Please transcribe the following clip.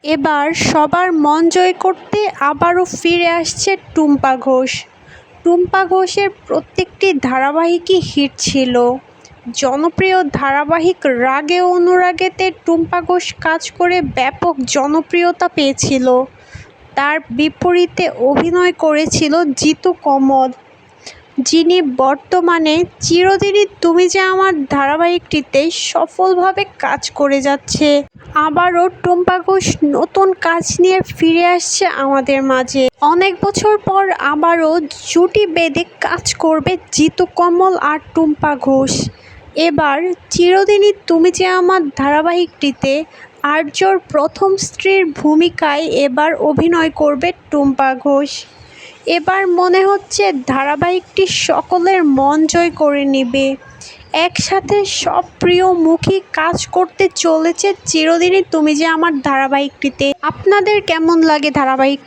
এবার সবার মন জয় করতে আবারও ফিরে আসছে টুম্পা ঘোষ। টুম্পা ঘোষের প্রত্যেকটি ধারাবাহিকই হিট ছিল। জনপ্রিয় ধারাবাহিক রাগে অনুরাগেতে টুম্পা ঘোষ কাজ করে ব্যাপক জনপ্রিয়তা পেয়েছিল। তার বিপরীতে অভিনয় করেছিল জিতু কমল, যিনি বর্তমানে চিরদিনই তুমি যে আমার ধারাবাহিকটিতে সফলভাবে কাজ করে যাচ্ছে। আবারও টুম্পা ঘোষ নতুন কাজ নিয়ে ফিরে আসছে আমাদের মাঝে। অনেক বছর পর আবারও জুটি বেঁধে কাজ করবে জিতু কমল আর টুম্পা ঘোষ। এবার চিরদিনই তুমি যে আমার ধারাবাহিকটিতে আর্যর প্রথম স্ত্রীর ভূমিকায় এবার অভিনয় করবে টুম্পা ঘোষ। এবার মনে হচ্ছে ধারাবাহিকটি সকলের মন জয় করে নেবে। একসাথে সব প্রিয় মুখী কাজ করতে চলেছে চিরদিনই তুমি যে আমার ধারাবাহিকটিতে। আপনাদের কেমন লাগে ধারাবাহিক?